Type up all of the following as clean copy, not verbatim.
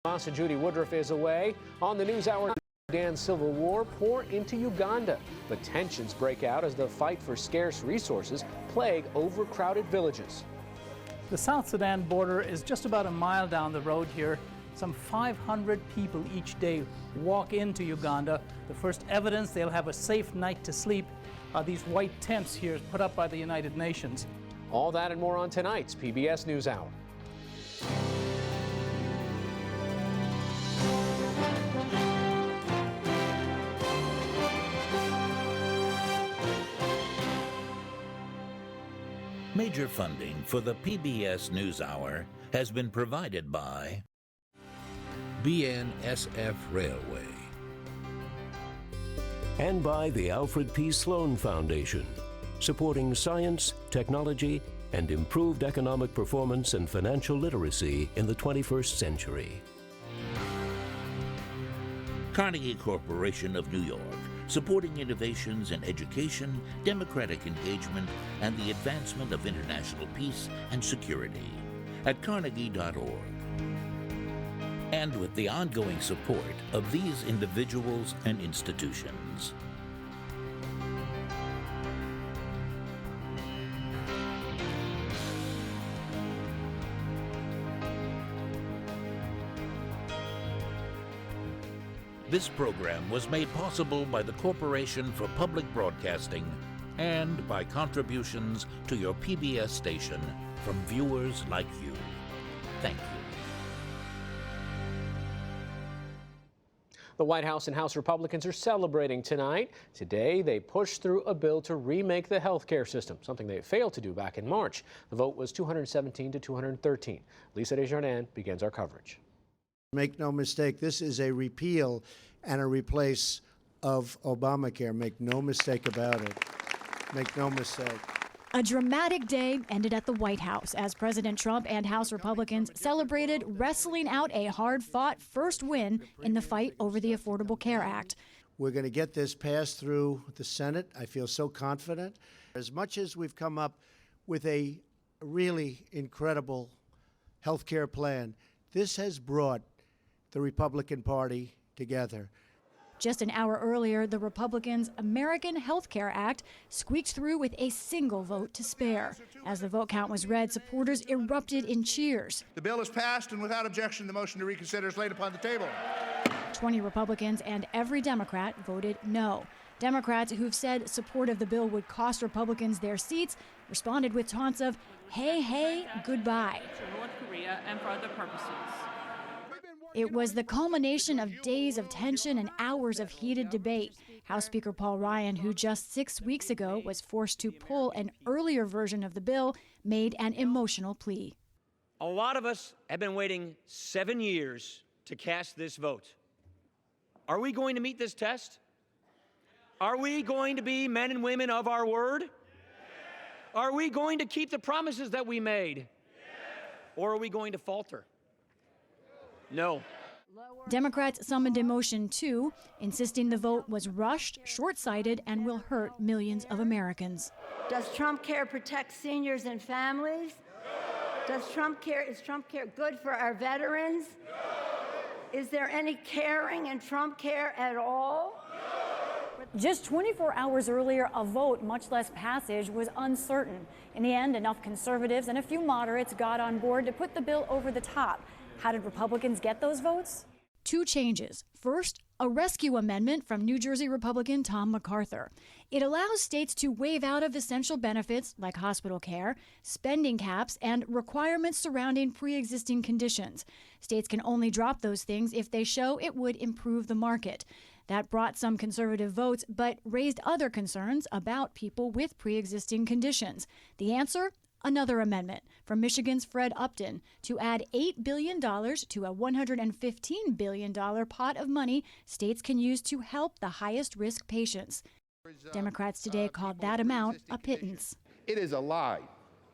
Moss and Judy Woodruff is away. On the NewsHour, Sudan's civil war pour into Uganda, but tensions break out as the fight for scarce resources plague overcrowded villages. The South Sudan border is just about a mile down the road here. Some 500 people each day walk into Uganda. The first evidence they'll have a safe night to sleep are these white tents here put up by the United Nations. All that and more on tonight's PBS NewsHour. Major funding for the PBS NewsHour has been provided by BNSF Railway and by the Alfred P. Sloan Foundation, supporting science, technology, and improved economic performance and financial literacy in the 21st century. Carnegie Corporation of New York, supporting innovations in education, democratic engagement, and the advancement of international peace and security at carnegie.org. And with the ongoing support of these individuals and institutions. This program was made possible by the Corporation for Public Broadcasting and by contributions to your PBS station from viewers like you. Thank you. The White House and House Republicans are celebrating tonight. Today, they pushed through a bill to remake the health care system, something they failed to do back in March. The vote was 217 to 213. Lisa Desjardins begins our coverage. Make no mistake, this is a repeal and a replace of Obamacare. Make no mistake about it. Make no mistake. A dramatic day ended at the White House as President Trump and House Republicans celebrated wrestling out a hard-fought first win in the fight over the Affordable Care Act. We're going to get this passed through the Senate. I feel so confident. As much as we've come up with a really incredible health care plan, this has brought the Republican Party together. Just an hour earlier, the Republicans' American Health Care Act squeaked through with a single vote to spare. As the vote count was read, supporters erupted in cheers. The bill is passed, and without objection, the motion to reconsider is laid upon the table. 20 Republicans and every Democrat voted no. Democrats who've said support of the bill would cost Republicans their seats responded with taunts of, "Hey, hey, goodbye." To North Korea and for other purposes. It was the culmination of days of tension and hours of heated debate. House Speaker Paul Ryan, who just 6 weeks ago was forced to pull an earlier version of the bill, made an emotional plea. A lot of us have been waiting 7 years to cast this vote. Are we going to meet this test? Are we going to be men and women of our word? Are we going to keep the promises that we made? Or are we going to falter? No. Democrats summoned a motion, too, insisting the vote was rushed, short-sighted, and will hurt millions of Americans. Does Trump Care protect seniors and families? Is Trump Care good for our veterans? Is there any caring in Trump Care at all? Just 24 hours earlier, a vote, much less passage, was uncertain. In the end, enough conservatives and a few moderates got on board to put the bill over the top. How did Republicans get those votes? 2 changes. First, a rescue amendment from New Jersey Republican Tom MacArthur. It allows states to waive out of essential benefits like hospital care, spending caps, and requirements surrounding pre-existing conditions. States can only drop those things if they show it would improve the market. That brought some conservative votes, but raised other concerns about people with pre-existing conditions. The answer? Another amendment from Michigan's Fred Upton to add $8 billion to a $115 billion pot of money states can use to help the highest risk patients. Democrats today called that amount a pittance. It is a lie.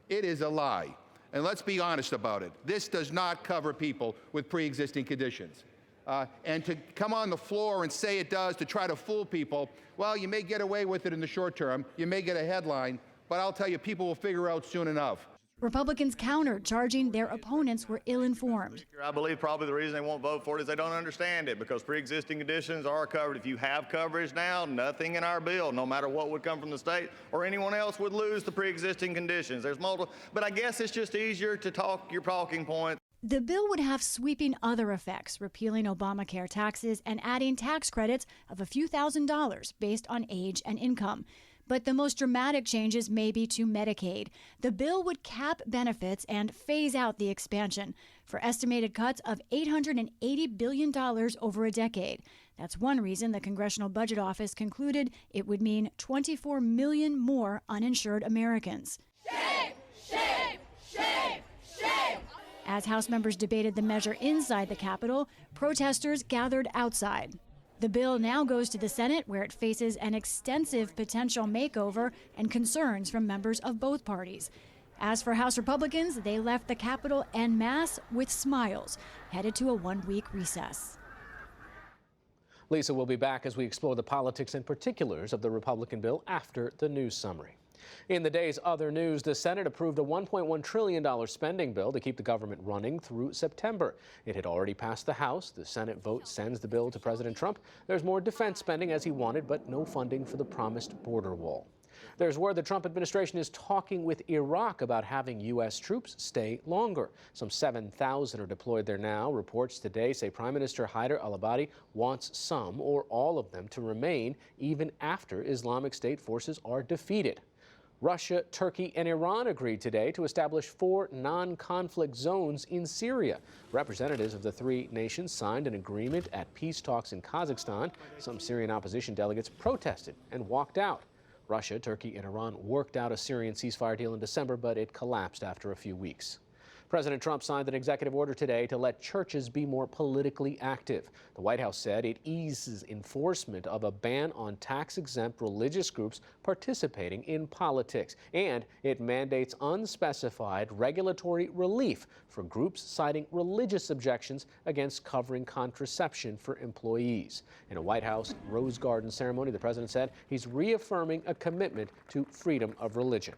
It is a lie. And let's be honest about it. This does not cover people with pre-existing conditions. And to come on the floor and say it does to try to fool people, well, you may get away with it in the short term. You may get a headline. But I'll tell you, people will figure out soon enough. Republicans countered, charging their opponents were ill-informed. I believe probably the reason they won't vote for it is they don't understand it, because pre-existing conditions are covered. If you have coverage now, nothing in our bill, no matter what would come from the state or anyone else, would lose the pre-existing conditions. There's multiple, but I guess it's just easier to talk your talking point. The bill would have sweeping other effects, repealing Obamacare taxes and adding tax credits of a few $1,000s based on age and income. But the most dramatic changes may be to Medicaid. The bill would cap benefits and phase out the expansion for estimated cuts of $880 billion over a decade. That's one reason the Congressional Budget Office concluded it would mean 24 million more uninsured Americans. Shame! Shame! Shame! Shame! As House members debated the measure inside the Capitol, protesters gathered outside. The bill now goes to the Senate, where it faces an extensive potential makeover and concerns from members of both parties. As for House Republicans, they left the Capitol en masse with smiles, headed to a one-week recess. Lisa will be back as we explore the politics and particulars of the Republican bill after the news summary. In the day's other news, the Senate approved a $1.1 trillion spending bill to keep the government running through September. It had already passed the House. The Senate vote sends the bill to President Trump. There's more defense spending as he wanted, but no funding for the promised border wall. There's word the Trump administration is talking with Iraq about having U.S. troops stay longer. Some 7,000 are deployed there now. Reports today say Prime Minister Haider al-Abadi wants some or all of them to remain even after Islamic State forces are defeated. Russia, Turkey, and Iran agreed today to establish 4 non-conflict zones in Syria. Representatives of the 3 nations signed an agreement at peace talks in Kazakhstan. Some Syrian opposition delegates protested and walked out. Russia, Turkey, and Iran worked out a Syrian ceasefire deal in December, but it collapsed after a few weeks. President Trump signed an executive order today to let churches be more politically active. The White House said it eases enforcement of a ban on tax-exempt religious groups participating in politics, and it mandates unspecified regulatory relief for groups citing religious objections against covering contraception for employees. In a White House Rose Garden ceremony, the president said he's reaffirming a commitment to freedom of religion.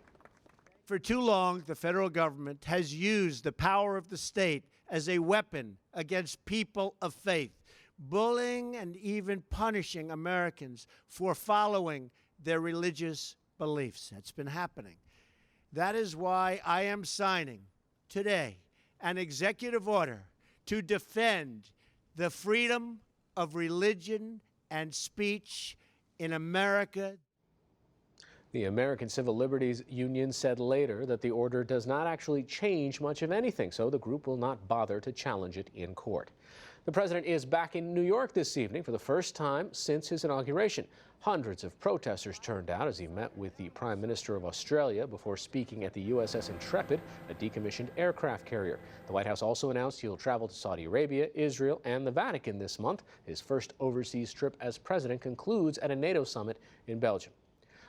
For too long, the federal government has used the power of the state as a weapon against people of faith, bullying and even punishing Americans for following their religious beliefs. That's been happening. That is why I am signing today an executive order to defend the freedom of religion and speech in America. The American Civil Liberties Union said later that the order does not actually change much of anything, so the group will not bother to challenge it in court. The president is back in New York this evening for the first time since his inauguration. Hundreds of protesters turned out as he met with the Prime Minister of Australia before speaking at the USS Intrepid, a decommissioned aircraft carrier. The White House also announced he'll travel to Saudi Arabia, Israel, and the Vatican this month. His first overseas trip as president concludes at a NATO summit in Belgium.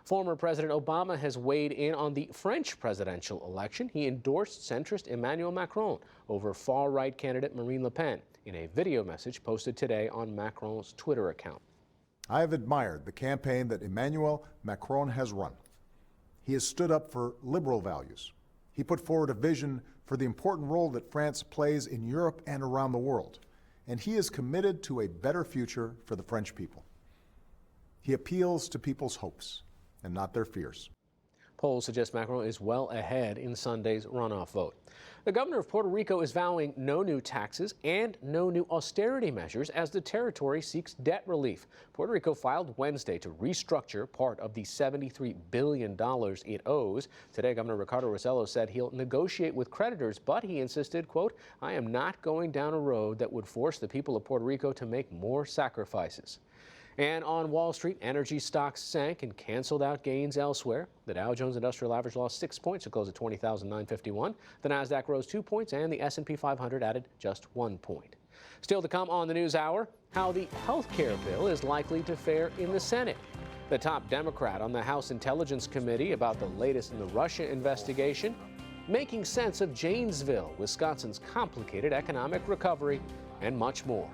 Former President Obama has weighed in on the French presidential election. He endorsed centrist Emmanuel Macron over far-right candidate Marine Le Pen in a video message posted today on Macron's Twitter account. I have admired the campaign that Emmanuel Macron has run. He has stood up for liberal values. He put forward a vision for the important role that France plays in Europe and around the world. And he is committed to a better future for the French people. He appeals to people's hopes and not their fears. Polls suggest Macron is well ahead in Sunday's runoff vote. The governor of Puerto Rico is vowing no new taxes and no new austerity measures as the territory seeks debt relief. Puerto Rico filed Wednesday to restructure part of the $73 billion it owes. Today, Governor Ricardo Rossello said he'll negotiate with creditors, but he insisted, quote, "I am not going down a road that would force the people of Puerto Rico to make more sacrifices." And on Wall Street, energy stocks sank and canceled out gains elsewhere. The Dow Jones Industrial Average lost 6 points to close at 20,951. The Nasdaq rose 2 points, and the S&P 500 added just 1 point. Still to come on the News Hour, how the health care bill is likely to fare in the Senate. The top Democrat on the House Intelligence Committee about the latest in the Russia investigation. Making sense of Janesville, Wisconsin's complicated economic recovery, and much more.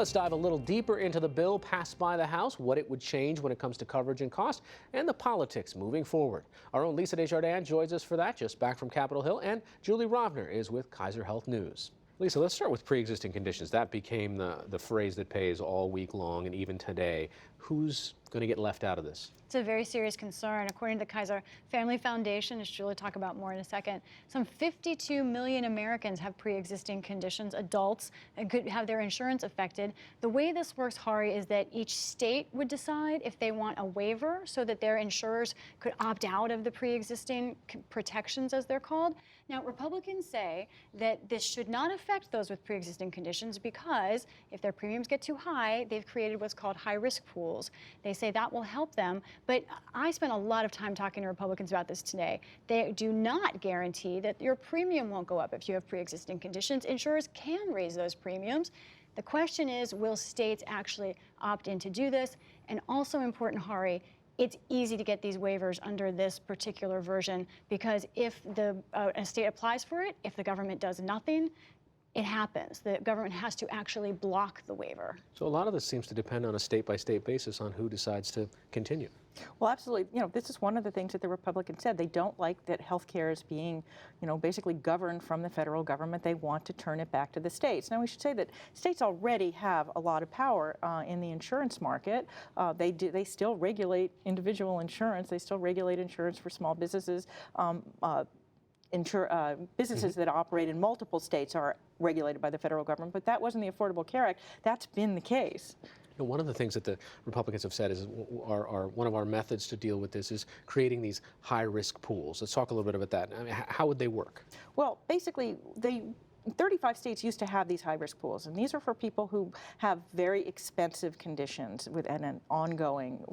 Let's dive a little deeper into the bill passed by the House, what it would change when it comes to coverage and cost, and the politics moving forward. Our own Lisa Desjardins joins us for that, just back from Capitol Hill, and Julie Rovner is with Kaiser Health News. Lisa, let's start with pre-existing conditions. That became the phrase that pays all week long and even today. Who's going to get left out of this? It's a very serious concern. According to the Kaiser Family Foundation, as Julie will talk about more in a second, some 52 million Americans have pre-existing conditions, adults, and could have their insurance affected. The way this works, Hari, is that each state would decide if they want a waiver so that their insurers could opt out of the pre-existing protections, as they're called. Now, Republicans say that this should not affect those with pre-existing conditions because if their premiums get too high, they've created what's called high-risk pools. They say that will help them, but I spent a lot of time talking to Republicans about this today. They do not guarantee that your premium won't go up if you have pre-existing conditions. Insurers can raise those premiums. The question is, will states actually opt in to do this? And also important, Hari, it's easy to get these waivers under this particular version because if a state applies for it, if the government does nothing, it happens. The government has to actually block the waiver. So a lot of this seems to depend on a state-by-state basis on who decides to continue. Well, absolutely. You know, this is one of the things that the Republicans said. They don't like that health care is being, basically governed from the federal government. They want to turn it back to the states. Now, we should say that states already have a lot of power in the insurance market. They still regulate individual insurance. They still regulate insurance for small businesses. Businesses that operate in multiple states are regulated by the federal government, but that wasn't the Affordable Care Act. That's been the case. One of the things that the Republicans have said is one of our methods to deal with this is creating these high-risk pools. Let's talk a little bit about that. I mean, how would they work? Well, basically, 35 states used to have these high-risk pools, and these are for people who have very expensive conditions at an ongoing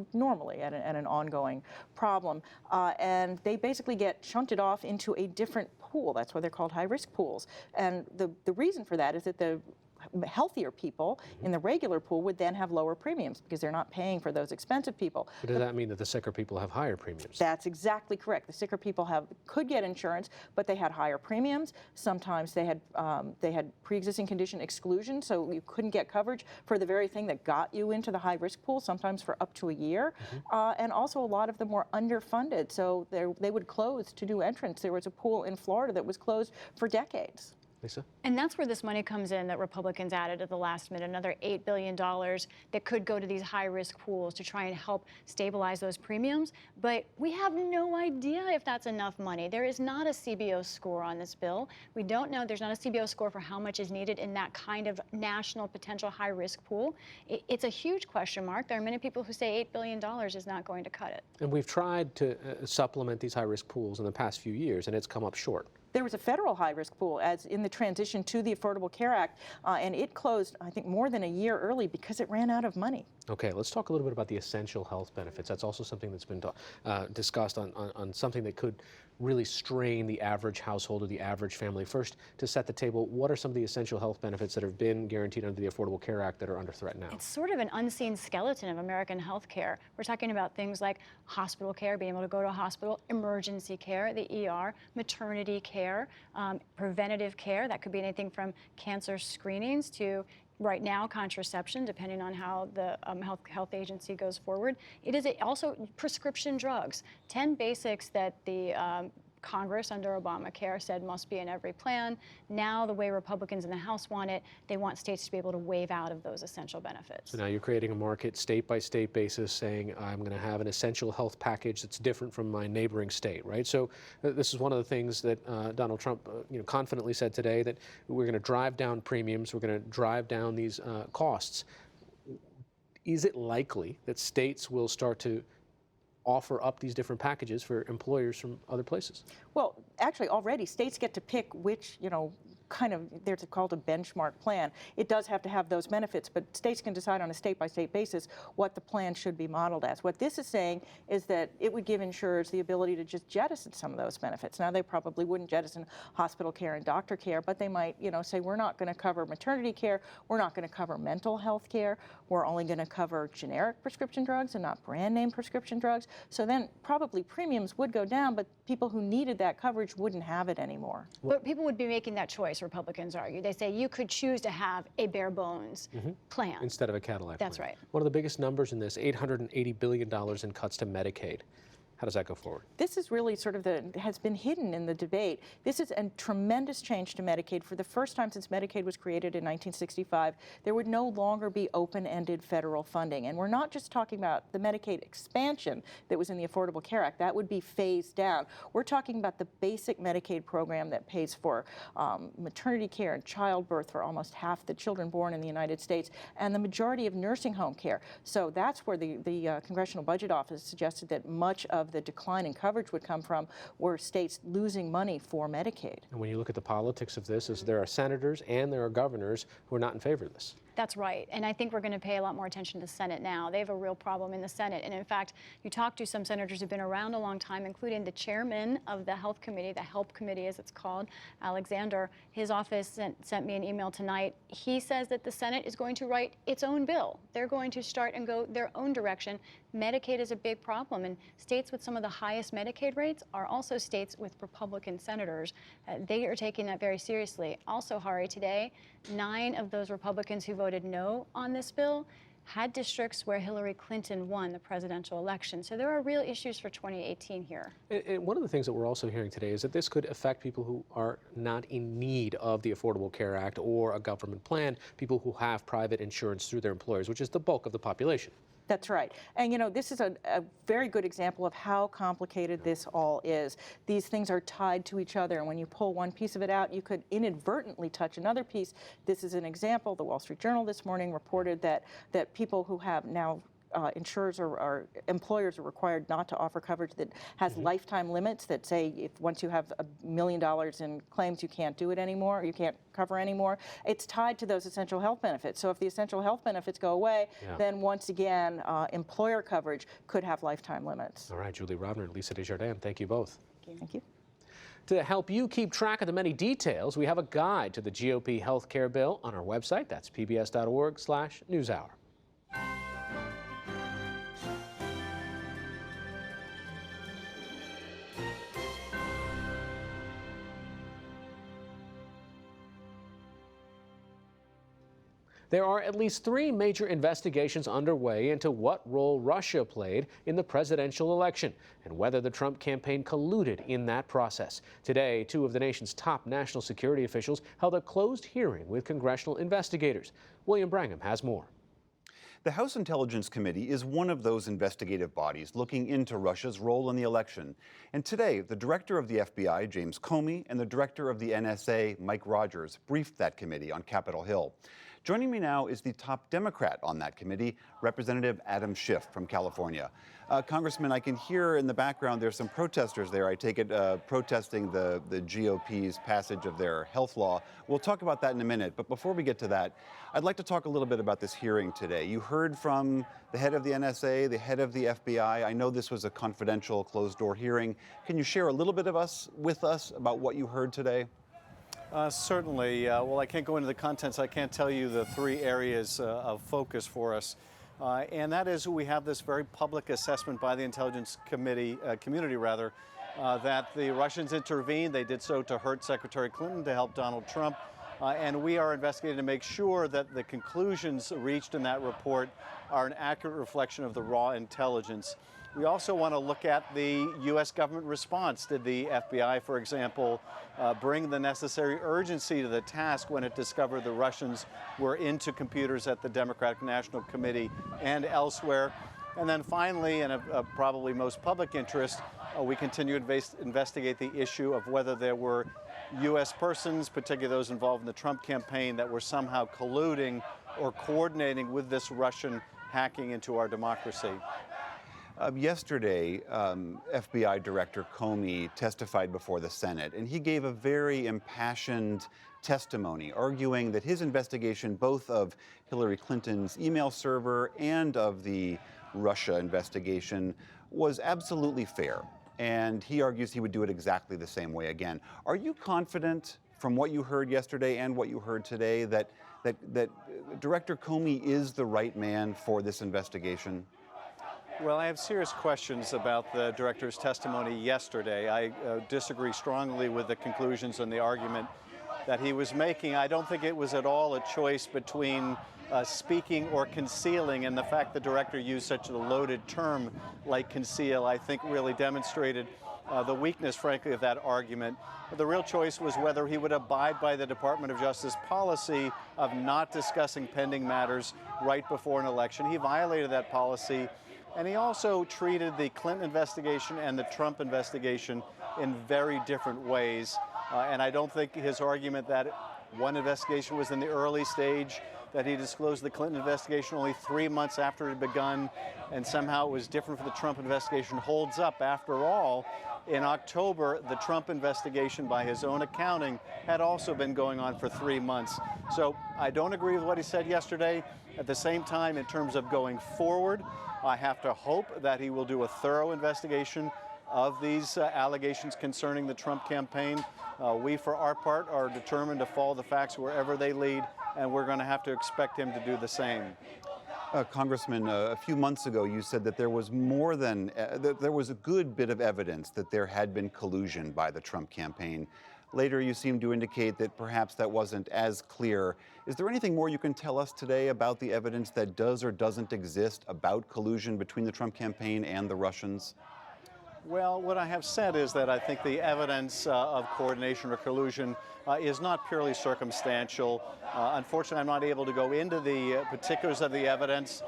problem, and they basically get shunted off into a different pool. That's why they're called high-risk pools. And the reason for that is that the healthier people in the regular pool would then have lower premiums because they're not paying for those expensive people. But does that mean that the sicker people have higher premiums? That's exactly correct. The sicker people could get insurance, but they had higher premiums. Sometimes they had pre-existing condition exclusion, so you couldn't get coverage for the very thing that got you into the high-risk pool, sometimes for up to a year. And also a lot of them were underfunded, so they would close to new entrants. There was a pool in Florida that was closed for decades. Lisa? And that's where this money comes in that Republicans added at the last minute, another $8 billion that could go to these high-risk pools to try and help stabilize those premiums. But we have no idea if that's enough money. There is not a CBO score on this bill. We don't know. There's not a CBO score for how much is needed in that kind of national potential high-risk pool. It's a huge question mark. There are many people who say $8 billion is not going to cut it. And we've tried to supplement these high-risk pools in the past few years, and it's come up short. There was a federal high-risk pool as in the transition to the Affordable Care Act, and it closed, I think, more than a year early because it ran out of money. Okay, let's talk a little bit about the essential health benefits. That's also something that's been discussed on something that could really strain the average household or the average family. First, to set the table, what are some of the essential health benefits that have been guaranteed under the Affordable Care Act that are under threat now? It's sort of an unseen skeleton of American health care. We're talking about things like hospital care, being able to go to a hospital, emergency care, the ER, maternity care, preventative care. That could be anything from cancer screenings to right now contraception, depending on how the health agency goes forward. It is also prescription drugs, 10 basics that the Congress under Obamacare said must be in every plan. Now, the way Republicans in the House want it, they want states to be able to waive out of those essential benefits. So now you're creating a market state-by-state basis saying I'm going to have an essential health package that's different from my neighboring state, right? So this is one of the things that Donald Trump confidently said today, that we're going to drive down premiums, we're going to drive down these costs. Is it likely that states will start to offer up these different packages for employers from other places? Well, actually, already states get to pick which, they're called a benchmark plan. It does have to have those benefits, but states can decide on a state-by-state basis what the plan should be modeled as. What this is saying is that it would give insurers the ability to just jettison some of those benefits. Now, they probably wouldn't jettison hospital care and doctor care, but they might, say we're not going to cover maternity care, we're not going to cover mental health care, we're only going to cover generic prescription drugs and not brand name prescription drugs. So then probably premiums would go down, but people who needed that coverage wouldn't have it anymore. But people would be making that choice. this, Republicans argue. They say you could choose to have a bare bones plan. Instead of a Cadillac That's plan. right. One of the biggest numbers in this, $880 billion in cuts to Medicaid. How does that go forward? This is really sort of has been hidden in the debate. This is a tremendous change to Medicaid. For the first time since Medicaid was created in 1965, there would no longer be open-ended federal funding. And we're not just talking about the Medicaid expansion that was in the Affordable Care Act. That would be phased down. We're talking about the basic Medicaid program that pays for maternity care and childbirth for almost half the children born in the United States, and the majority of nursing home care. So that's where the Congressional Budget Office suggested that much of the decline in coverage would come from were states losing money for Medicaid. And when you look at the politics of this, there are senators and there are governors who are not in favor of this. That's right. And I think we're going to pay a lot more attention to the Senate now. They have a real problem in the Senate. And in fact, you talk to some senators who've been around a long time, including the chairman of the Health Committee, the HELP Committee as it's called, Alexander. His office sent me an email tonight. He says that the Senate is going to write its own bill. They're going to start and go their own direction. Medicaid is a big problem, and states with some of the highest Medicaid rates are also states with Republican senators. They are taking that very seriously. Also, Hari, today, 9 of those Republicans who voted no on this bill had districts where Hillary Clinton won the presidential election. So there are real issues for 2018 here. And one of the things that we're also hearing today is that this could affect people who are not in need of the Affordable Care Act or a government plan, people who have private insurance through their employers, which is the bulk of the population. That's right. And, you know, this is a very good example of how complicated this all is. These things are tied to each other, and when you pull one piece of it out, you could inadvertently touch another piece. This is an example. The Wall Street Journal this morning reported that people who have now insurers or employers are required not to offer coverage that has lifetime limits that say if once you have $1 million in claims, you can't do it anymore, you can't cover anymore. It's tied to those essential health benefits. So if the essential health benefits go away, then once again, employer coverage could have lifetime limits. All right, Julie Rovner and Lisa Desjardins, thank you both. Thank you. To help you keep track of the many details, we have a guide to the GOP health care bill on our website. That's pbs.org/newshour. There are at least 3 major investigations underway into what role Russia played in the presidential election and whether the Trump campaign colluded in that process. Today, 2 of the nation's top national security officials held a closed hearing with congressional investigators. William Brangham has more. The House Intelligence Committee is one of those investigative bodies looking into Russia's role in the election. And today, the director of the FBI, James Comey, and the director of the NSA, Mike Rogers, briefed that committee on Capitol Hill. Joining me now is the top Democrat on that committee, Representative Adam Schiff from California. Congressman, I can hear in the background there's some protesters there, I take it, protesting the GOP's passage of their health law. We'll talk about that in a minute, but before we get to that, I'd like to talk a little bit about this hearing today. You heard from the head of the NSA, the head of the FBI. I know this was a confidential, closed-door hearing. Can you share a little bit with us about what you heard today? Certainly. Well, I can't go into the contents. I can't tell you the 3 areas of focus for us. And that is we have this very public assessment by the Intelligence community, that the Russians intervened. They did so to hurt Secretary Clinton, to help Donald Trump. And we are investigating to make sure that the conclusions reached in that report are an accurate reflection of the raw intelligence. We also want to look at the U.S. government response. Did the FBI, for example, bring the necessary urgency to the task when it discovered the Russians were into computers at the Democratic National Committee and elsewhere? And then finally, and of probably most public interest, we continue to investigate the issue of whether there were U.S. persons, particularly those involved in the Trump campaign, that were somehow colluding or coordinating with this Russian hacking into our democracy. Yesterday, FBI Director Comey testified before the Senate, and he gave a very impassioned testimony, arguing that his investigation, both of Hillary Clinton's email server and of the Russia investigation, was absolutely fair. And he argues he would do it exactly the same way again. Are you confident, from what you heard yesterday and what you heard today, that Director Comey is the right man for this investigation? Well, I have serious questions about the director's testimony yesterday. I disagree strongly with the conclusions and the argument that he was making. I don't think it was at all a choice between speaking or concealing, and the fact the director used such a loaded term like conceal, I think really demonstrated the weakness, frankly, of that argument. The real choice was whether he would abide by the Department of Justice policy of not discussing pending matters right before an election. He violated that policy, and he also treated the Clinton investigation and the Trump investigation in very different ways. And I don't think his argument that one investigation was in the early stage, that he disclosed the Clinton investigation only 3 months after it had begun, and somehow it was different for the Trump investigation, holds up. After all, in October, the Trump investigation, by his own accounting, had also been going on for 3 months. So I don't agree with what he said yesterday. At the same time, in terms of going forward, I have to hope that he will do a thorough investigation of these allegations concerning the Trump campaign. We, for our part, are determined to follow the facts wherever they lead, and we're going to have to expect him to do the same. Congressman, a few months ago, you said that there was more than, there was a good bit of evidence that there had been collusion by the Trump campaign. Later, you seemed to indicate that perhaps that wasn't as clear. Is there anything more you can tell us today about the evidence that does or doesn't exist about collusion between the Trump campaign and the Russians? Well, what I have said is that I think the evidence of coordination or collusion is not purely circumstantial. Unfortunately, I'm not able to go into the particulars of the evidence,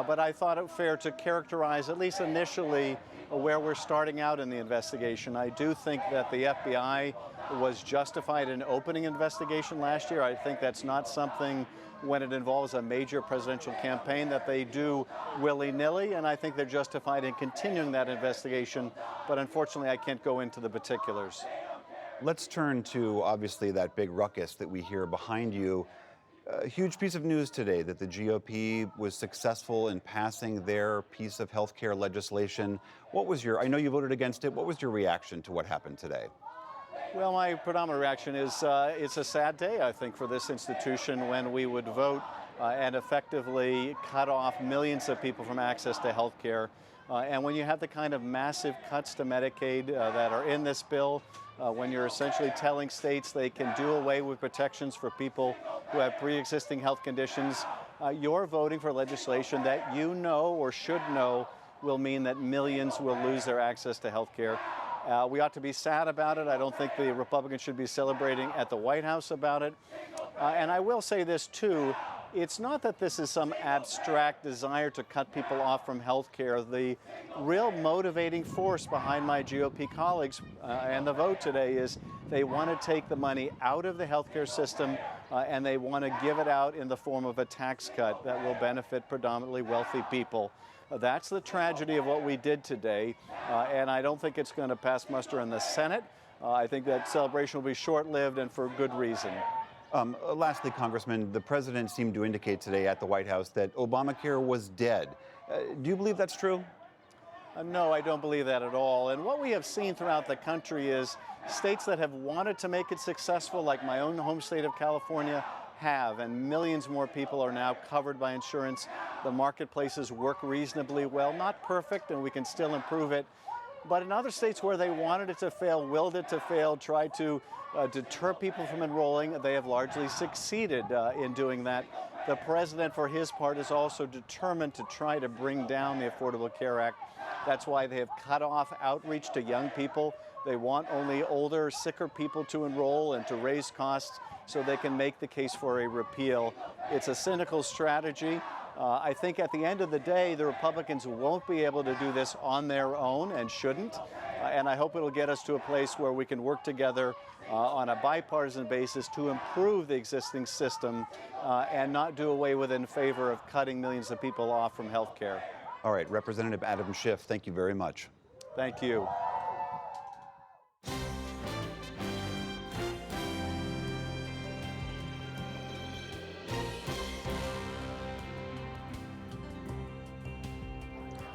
but I thought it fair to characterize, at least initially, where we're starting out in the investigation. I do think that the FBI was justified in opening investigation last year. I think that's not something, when it involves a major presidential campaign, that they do willy-nilly, and I think they're justified in continuing that investigation, but unfortunately I can't go into the particulars. Let's turn to, obviously, that big ruckus that we hear behind you. A huge piece of news today that the GOP was successful in passing their piece of health care legislation. What was your, I know you voted against it, what was your reaction to what happened today? Well, my predominant reaction is it's a sad day, I think, for this institution when we would vote and effectively cut off millions of people from access to health care. And when you have the kind of massive cuts to Medicaid that are in this bill, when you're essentially telling states they can do away with protections for people who have pre-existing health conditions, you're voting for legislation that you know or should know will mean that millions will lose their access to health care. We ought to be sad about it. I don't think the Republicans should be celebrating at the White House about it. And I will say this, too. It's not that this is some abstract desire to cut people off from health care. The real motivating force behind my GOP colleagues and the vote today is they want to take the money out of the health care system and they want to give it out in the form of a tax cut that will benefit predominantly wealthy people. That's the tragedy of what we did today, and I don't think it's going to pass muster in the Senate. I think that celebration will be short-lived and for good reason. Lastly, Congressman, the president seemed to indicate today at the White House that Obamacare was dead. Do you believe that's true? No, I don't believe that at all. And what we have seen throughout the country is states that have wanted to make it successful, like my own home state of California, have, and millions more people are now covered by insurance. The marketplaces work reasonably well, not perfect, and we can still improve it. But in other states where they wanted it to fail, willed it to fail, tried to deter people from enrolling, they have largely succeeded in doing that. The president, for his part, is also determined to try to bring down the Affordable Care Act. That's why they have cut off outreach to young people. They want only older, sicker people to enroll and to raise costs so they can make the case for a repeal. It's a cynical strategy. I think at the end of the day, the Republicans won't be able to do this on their own and shouldn't. And I hope it'll get us to a place where we can work together on a bipartisan basis to improve the existing system and not do away with it in favor of cutting millions of people off from health care. All right, Representative Adam Schiff, thank you very much. Thank you.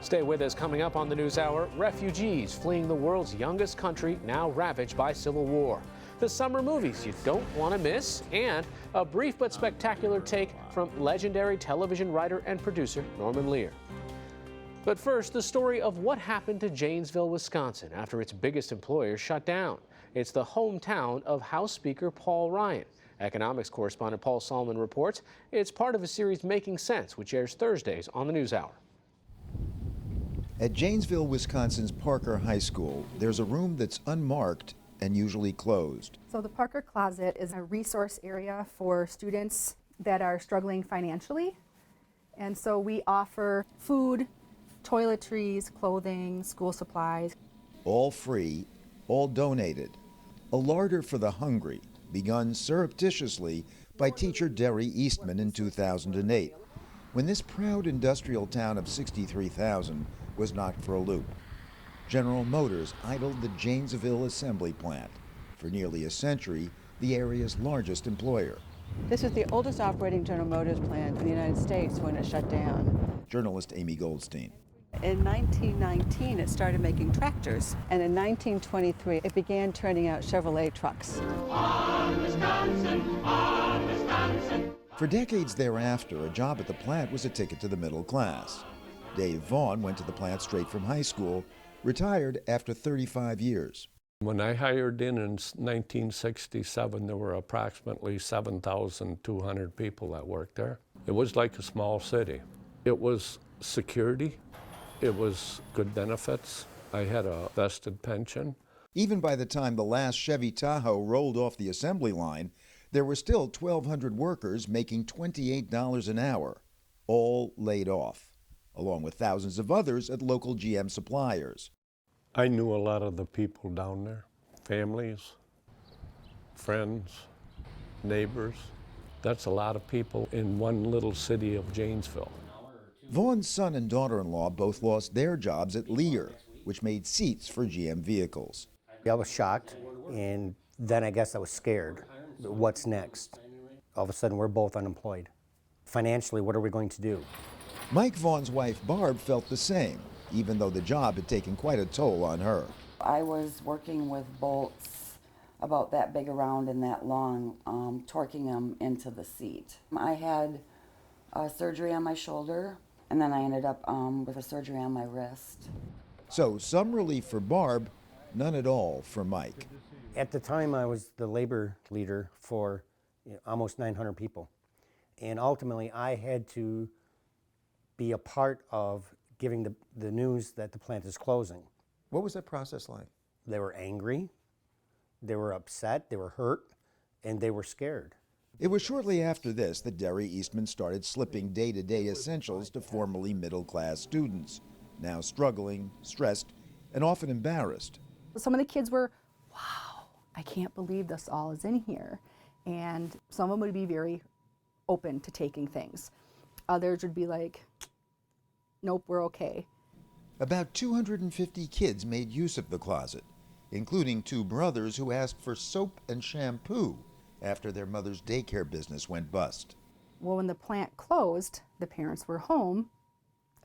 Stay with us. Coming up on the NewsHour, refugees fleeing the world's youngest country now ravaged by civil war. The summer movies you don't want to miss, and a brief but spectacular take from legendary television writer and producer Norman Lear. But first, the story of what happened to Janesville, Wisconsin after its biggest employer shut down. It's the hometown of House Speaker Paul Ryan. Economics correspondent Paul Solomon reports it's part of a series Making Sense, which airs Thursdays on the NewsHour. At Janesville, Wisconsin's Parker High School, there's a room that's unmarked and usually closed. So the Parker Closet is a resource area for students that are struggling financially. And so we offer food, toiletries, clothing, school supplies. All free, all donated. A larder for the hungry, begun surreptitiously by teacher Derry Eastman in 2008, when this proud industrial town of 63,000 was knocked for a loop. General Motors idled the Janesville assembly plant, for nearly a century the area's largest employer. This was the oldest operating General Motors plant in the United States when it shut down. Journalist Amy Goldstein. In 1919, it started making tractors, and in 1923, it began turning out Chevrolet trucks. On Wisconsin, on Wisconsin. For decades thereafter, a job at the plant was a ticket to the middle class. Dave Vaughn went to the plant straight from high school, retired after 35 years. When I hired in 1967, there were approximately 7,200 people that worked there. It was like a small city. It was security. It was good benefits. I had a vested pension. Even by the time the last Chevy Tahoe rolled off the assembly line, there were still 1,200 workers making $28 an hour, all laid off, along with thousands of others at local GM suppliers. I knew a lot of the people down there, families, friends, neighbors. That's a lot of people in one little city of Janesville. Vaughn's son and daughter-in-law both lost their jobs at Lear, which made seats for GM vehicles. I was shocked, and then I guess I was scared. What's next? All of a sudden, we're both unemployed. Financially, what are we going to do? Mike Vaughn's wife, Barb, felt the same, even though the job had taken quite a toll on her. I was working with bolts about that big around and that long, torquing them into the seat. I had surgery on my shoulder, and then I ended up with a surgery on my wrist. So some relief for Barb, none at all for Mike. At the time, I was the labor leader for almost 900 people. And ultimately, I had to be a part of giving the news that the plant is closing. What was that process like? They were angry, they were upset, they were hurt, and they were scared. It was shortly after this that Derry Eastman started slipping day-to-day essentials to formerly middle-class students, now struggling, stressed, and often embarrassed. Some of the kids were, wow, I can't believe this all is in here. And some of them would be very open to taking things. Others would be like, nope, we're okay. About 250 kids made use of the closet, including two brothers who asked for soap and shampoo after their mother's daycare business went bust. Well, when the plant closed, the parents were home.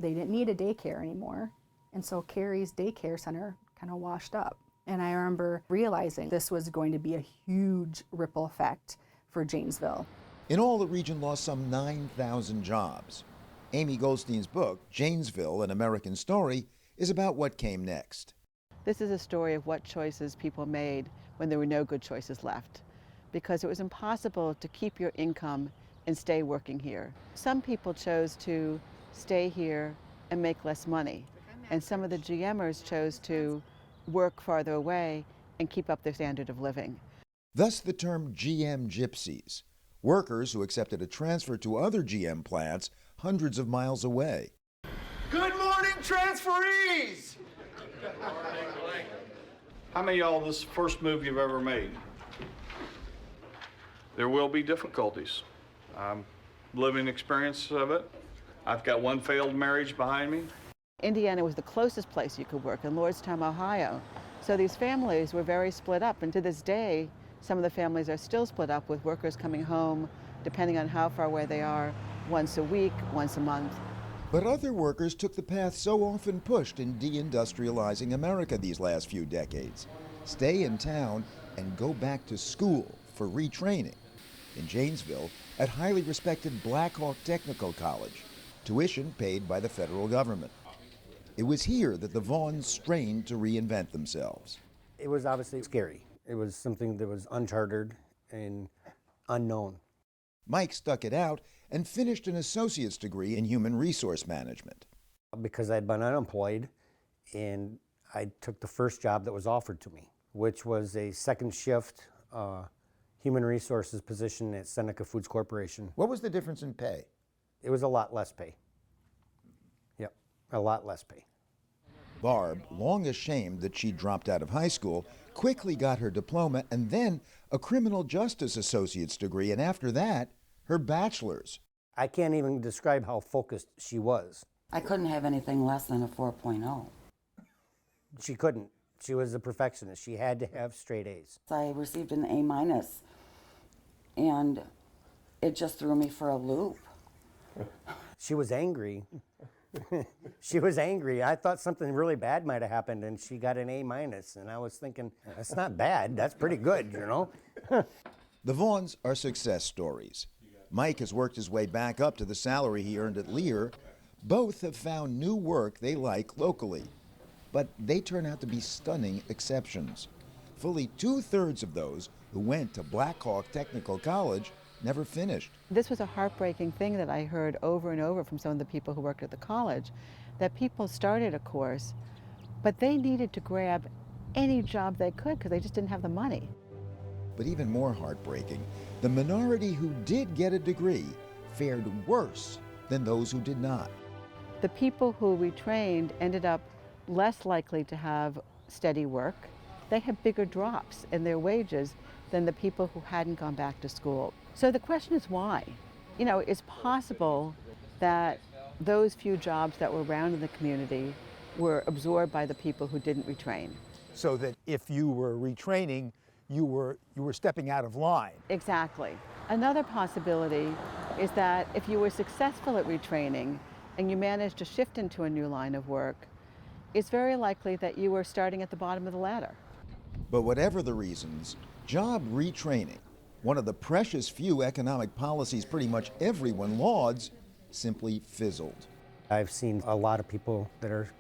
They didn't need a daycare anymore. And so Carrie's daycare center kind of washed up. And I remember realizing this was going to be a huge ripple effect for Janesville. In all, the region lost some 9,000 jobs. Amy Goldstein's book, Janesville, An American Story, is about what came next. This is a story of what choices people made when there were no good choices left, because it was impossible to keep your income and stay working here. Some people chose to stay here and make less money, and some of the GMers chose to work farther away and keep up their standard of living. Thus the term GM gypsies, workers who accepted a transfer to other GM plants hundreds of miles away. Good morning, transferees! How many of y'all, this is the first move you've ever made? There will be difficulties. Living experience of it. I've got one failed marriage behind me. Indiana was the closest place you could work, in Lordstown, Ohio. So these families were very split up, and to this day, some of the families are still split up with workers coming home, depending on how far away they are, once a week, once a month. But other workers took the path so often pushed in deindustrializing America these last few decades. Stay in town and go back to school for retraining. In Janesville, at highly respected Black Hawk Technical College, tuition paid by the federal government. It was here that the Vaughns strained to reinvent themselves. It was obviously scary. It was something that was uncharted and unknown. Mike stuck it out and finished an associate's degree in human resource management. Because I'd been unemployed, and I took the first job that was offered to me, which was a second shift human resources position at Seneca Foods Corporation. What was the difference in pay? It was a lot less pay. Yep, a lot less pay. Barb, long ashamed that she dropped out of high school, quickly got her diploma and then a criminal justice associate's degree, and after that, her bachelor's. I can't even describe how focused she was. I couldn't have anything less than a 4.0. She couldn't. She was a perfectionist. She had to have straight A's. I received an A-, and it just threw me for a loop. She was angry. She was angry. I thought something really bad might have happened, and she got an A-, and I was thinking, that's not bad. That's pretty good, you know? The Vaughns are success stories. Mike has worked his way back up to the salary he earned at Lear. Both have found new work they like locally, but they turn out to be stunning exceptions. Fully 2/3 of those who went to Black Hawk Technical College never finished. This was a heartbreaking thing that I heard over and over from some of the people who worked at the college, that people started a course, but they needed to grab any job they could because they just didn't have the money. But even more heartbreaking, the minority who did get a degree fared worse than those who did not. The people who we trained ended up less likely to have steady work. They had bigger drops in their wages than the people who hadn't gone back to school. So the question is why? You know, it's possible that those few jobs that were around in the community were absorbed by the people who didn't retrain. So that if you were retraining, you were stepping out of line. Exactly. Another possibility is that if you were successful at retraining and you managed to shift into a new line of work, it's very likely that you were starting at the bottom of the ladder. But whatever the reasons, job retraining, one of the precious few economic policies pretty much everyone lauds, simply fizzled. I've seen a lot of people that are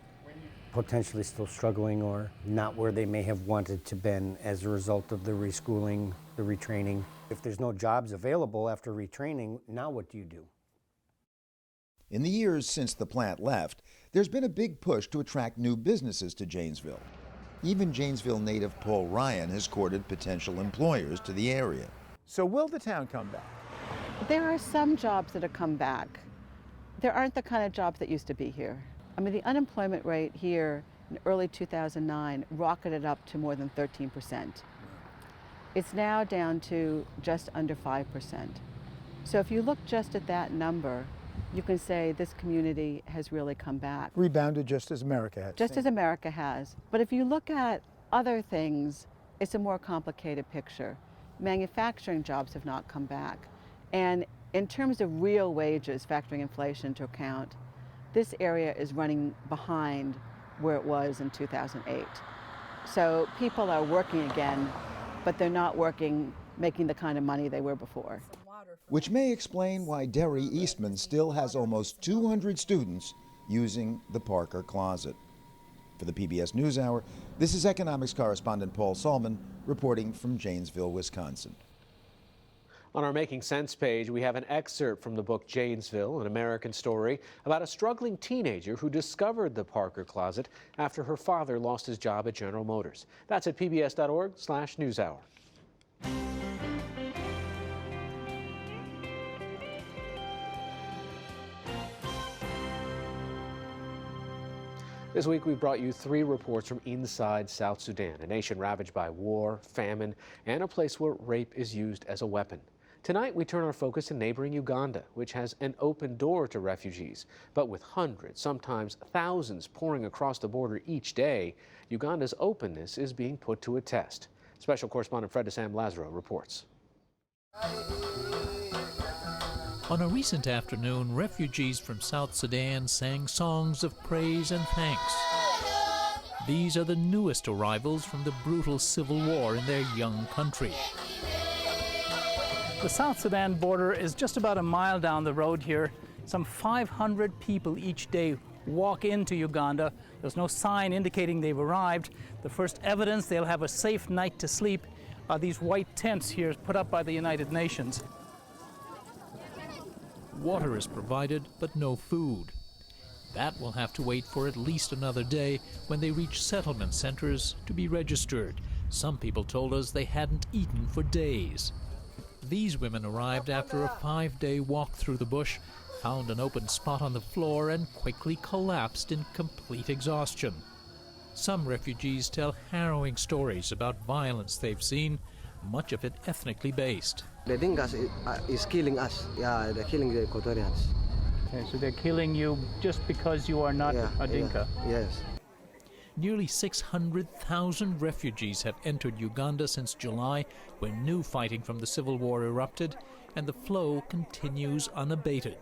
potentially still struggling or not where they may have wanted to been as a result of the reschooling, the retraining. If there's no jobs available after retraining, now what do you do? In the years since the plant left, there's been a big push to attract new businesses to Janesville. Even Janesville native Paul Ryan has courted potential employers to the area. So will the town come back? There are some jobs that have come back. There aren't the kind of jobs that used to be here. I mean, the unemployment rate here in early 2009 rocketed up to more than 13%. It's now down to just under 5%. So if you look just at that number, you can say this community has really come back. Rebounded just as America has. Just as America has. But if you look at other things, it's a more complicated picture. Manufacturing jobs have not come back. And in terms of real wages, factoring inflation into account, this area is running behind where it was in 2008. So people are working again, but they're not working, making the kind of money they were before. Which may explain why Derry Eastman still has almost 200 students using the Parker Closet. For the PBS NewsHour, this is economics correspondent Paul Salman reporting from Janesville, Wisconsin. On our Making Sense page, we have an excerpt from the book Janesville, An American Story, about a struggling teenager who discovered the Parker Closet after her father lost his job at General Motors. That's at pbs.org/newshour. This week we brought you 3 reports from inside South Sudan, a nation ravaged by war, famine, and a place where rape is used as a weapon. Tonight we turn our focus to neighboring Uganda, which has an open door to refugees. But with hundreds, sometimes thousands pouring across the border each day, Uganda's openness is being put to a test. Special correspondent Fred Sam Lazaro reports. On a recent afternoon, refugees from South Sudan sang songs of praise and thanks. These are the newest arrivals from the brutal civil war in their young country. The South Sudan border is just about a mile down the road here. Some 500 people each day walk into Uganda. There's no sign indicating they've arrived. The first evidence they'll have a safe night to sleep are these white tents here put up by the United Nations. Water is provided, but no food. That will have to wait for at least another day when they reach settlement centers to be registered. Some people told us they hadn't eaten for days. These women arrived after a 5-day walk through the bush, found an open spot on the floor, and quickly collapsed in complete exhaustion. Some refugees tell harrowing stories about violence they've seen, much of it ethnically based. The Dinkas is killing us. Yeah, they're killing the Equatorians. Okay, so they're killing you just because you are not a Dinka? Yes. Nearly 600,000 refugees have entered Uganda since July, when new fighting from the civil war erupted, and the flow continues unabated.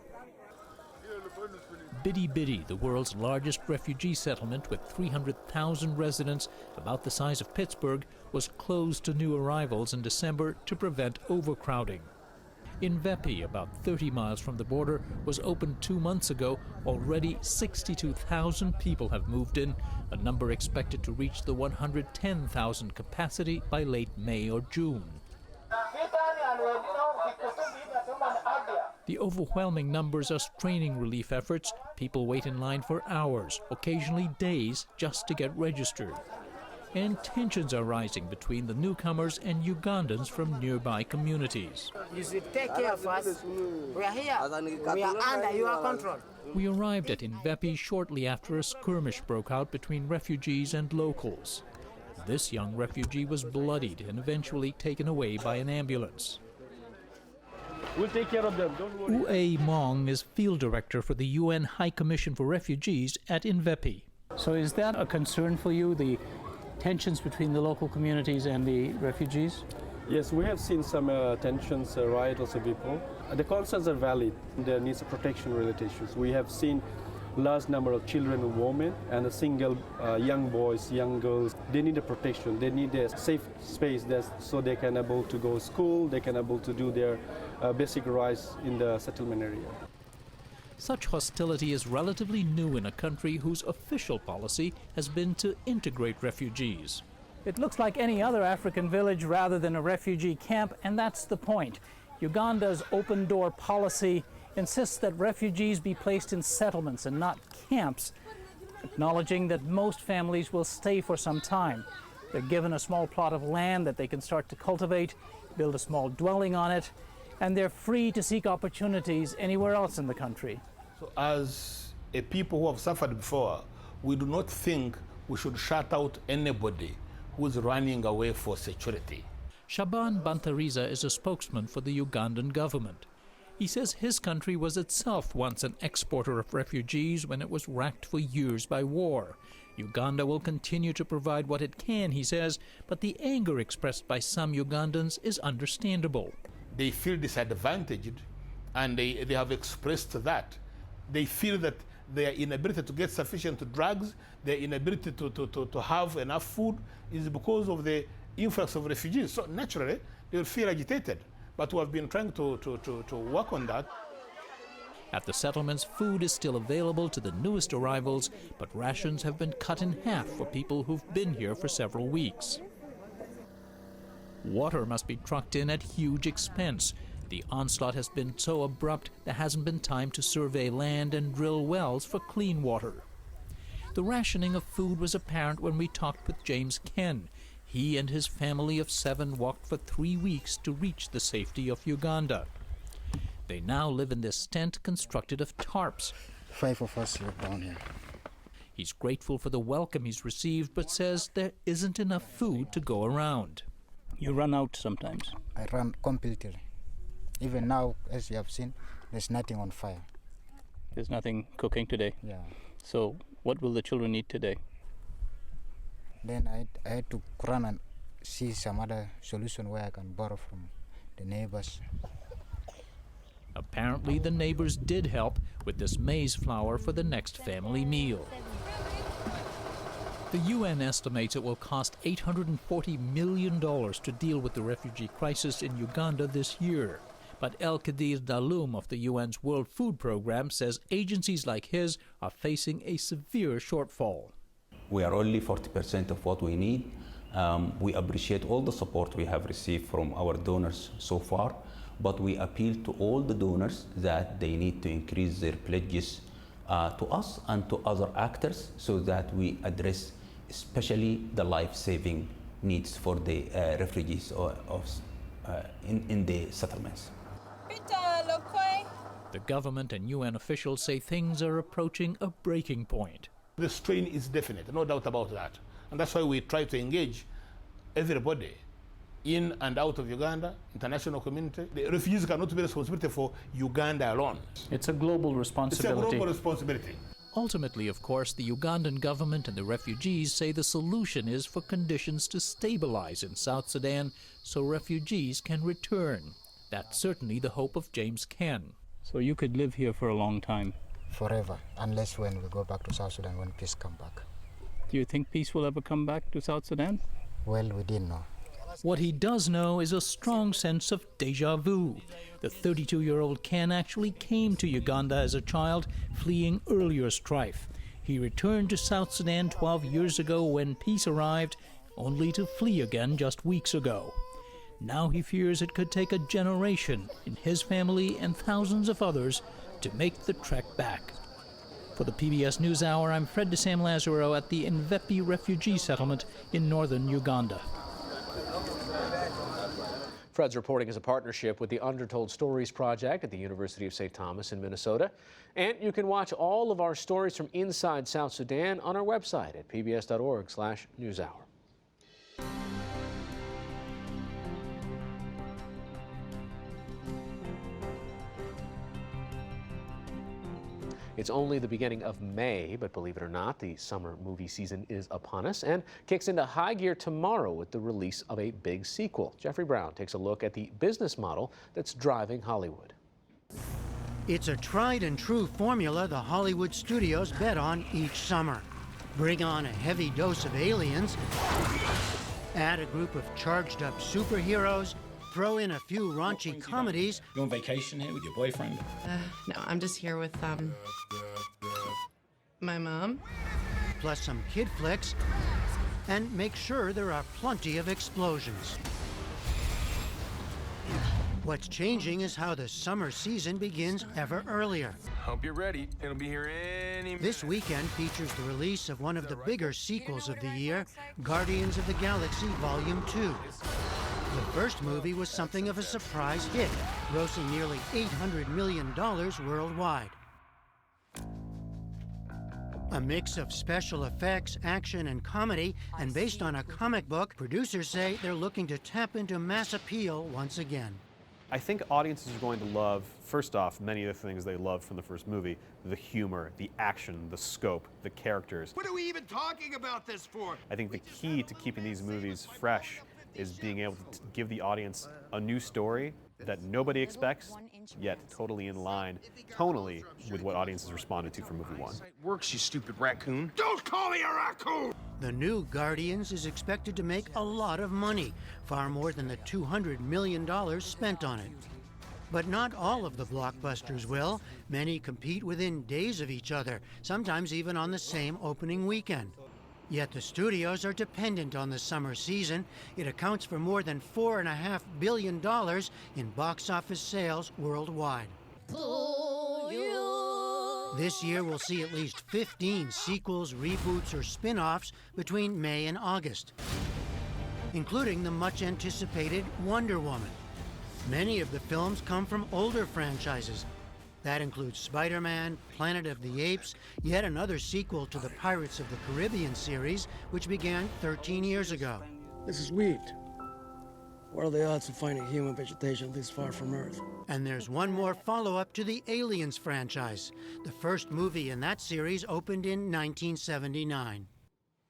Bidi Bidi, the world's largest refugee settlement with 300,000 residents, about the size of Pittsburgh, was closed to new arrivals in December to prevent overcrowding. Invepi, about 30 miles from the border, was opened 2 months ago. Already 62,000 people have moved in, a number expected to reach the 110,000 capacity by late May or June. The overwhelming numbers are straining relief efforts. People wait in line for hours, occasionally days, just to get registered. And tensions are rising between the newcomers and Ugandans from nearby communities. You should take care of us. We are here. We are under your control. We arrived at Invepi shortly after a skirmish broke out between refugees and locals. This young refugee was bloodied and eventually taken away by an ambulance. We'll take care of them, don't worry. Ue Mong is field director for the UN High Commission for Refugees at Invepi. So is that a concern for you, the tensions between the local communities and the refugees? Yes, we have seen some tensions, riots of people. The concerns are valid. There needs protection-related issues. We have seen large number of children and women and a single young boys, young girls. They need a protection. They need a safe space so they can able to go to school, they can able to do their basic rights in the settlement area. Such hostility is relatively new in a country whose official policy has been to integrate refugees. It looks like any other African village rather than a refugee camp, and that's the point. Uganda's open-door policy insists that refugees be placed in settlements and not camps, acknowledging that most families will stay for some time. They're given a small plot of land that they can start to cultivate, build a small dwelling on it, and they're free to seek opportunities anywhere else in the country. So as a people who have suffered before, we do not think we should shut out anybody who's running away for security. Shaban Bantariza is a spokesman for the Ugandan government. He says his country was itself once an exporter of refugees when it was racked for years by war. Uganda will continue to provide what it can, he says, but the anger expressed by some Ugandans is understandable. They feel disadvantaged, and they have expressed that. They feel that their inability to get sufficient drugs, their inability to have enough food is because of the influx of refugees. So naturally, they will feel agitated. But we have been trying to work on that. At the settlements, food is still available to the newest arrivals, but rations have been cut in half for people who've been here for several weeks. Water must be trucked in at huge expense. The onslaught has been so abrupt there hasn't been time to survey land and drill wells for clean water. The rationing of food was apparent when we talked with James Ken. He and his family of 7 walked for 3 weeks to reach the safety of Uganda. They now live in this tent constructed of tarps. 5 of us live down here. He's grateful for the welcome he's received, but says there isn't enough food to go around. You run out sometimes? I run completely. Even now, as you have seen, there's nothing on fire. There's nothing cooking today? Yeah. So what will the children eat today? Then I had to run and see some other solution where I can borrow from the neighbors. Apparently the neighbors did help with this maize flour for the next family meal. The UN estimates it will cost $840 million to deal with the refugee crisis in Uganda this year. But El Kadir Daloum of the UN's World Food Programme says agencies like his are facing a severe shortfall. We are only 40% of what we need. We appreciate all the support we have received from our donors so far, but we appeal to all the donors that they need to increase their pledges to us and to other actors so that we address especially the life-saving needs for the refugees in the settlements. The government and UN officials say things are approaching a breaking point. The strain is definite, no doubt about that. And that's why we try to engage everybody in and out of Uganda, international community. The refugees cannot be responsibility for Uganda alone. It's a global responsibility. It's a global responsibility. Ultimately, of course, the Ugandan government and the refugees say the solution is for conditions to stabilize in South Sudan so refugees can return. That's certainly the hope of James Ken. So you could live here for a long time? Forever, unless when we go back to South Sudan, when peace come back. Do you think peace will ever come back to South Sudan? Well, we didn't know. What he does know is a strong sense of déjà vu. The 32-year-old Ken actually came to Uganda as a child, fleeing earlier strife. He returned to South Sudan 12 years ago when peace arrived, only to flee again just weeks ago. Now he fears it could take a generation in his family and thousands of others to make the trek back. For the PBS NewsHour, I'm Fred de Sam Lazaro at the Envepi refugee settlement in northern Uganda. Fred's reporting is a partnership with the Undertold Stories Project at the University of St. Thomas in Minnesota. And you can watch all of our stories from inside South Sudan on our website at pbs.org/newshour. It's only the beginning of May, but believe it or not, the summer movie season is upon us and kicks into high gear tomorrow with the release of a big sequel. Jeffrey Brown takes a look at the business model that's driving Hollywood. It's a tried and true formula the Hollywood studios bet on each summer. Bring on a heavy dose of aliens, add a group of charged up superheroes, throw in a few raunchy comedies. You on vacation here with your boyfriend? No, I'm just here with my mom. Plus some kid flicks, and make sure there are plenty of explosions. What's changing is how the summer season begins ever earlier. Hope you're ready. It'll be here any minute. This weekend features the release of one of the bigger sequels of the year, Guardians of the Galaxy Volume 2. The first movie was something of a surprise hit, grossing nearly $800 million worldwide. A mix of special effects, action, and comedy, and based on a comic book, producers say they're looking to tap into mass appeal once again. I think audiences are going to love, first off, many of the things they loved from the first movie: the humor, the action, the scope, the characters. What are we even talking about this for? I think the key to keeping these movies fresh is being able to give the audience a new story that nobody expects, yet totally in line, tonally, with what audiences responded to from movie one. Works, you stupid raccoon. Don't call me a raccoon! The new Guardians is expected to make a lot of money, far more than the $200 million spent on it. But not all of the blockbusters will. Many compete within days of each other, sometimes even on the same opening weekend. Yet the studios are dependent on the summer season. It accounts for more than $4.5 billion in box office sales worldwide. This year we'll see at least 15 sequels, reboots, or spin-offs between May and August, including the much-anticipated Wonder Woman. Many of the films come from older franchises. That includes Spider-Man, Planet of the Apes, yet another sequel to the Pirates of the Caribbean series, which began 13 years ago. This is weird. What are the odds of finding human vegetation this far from Earth? And there's one more follow-up to the Aliens franchise. The first movie in that series opened in 1979.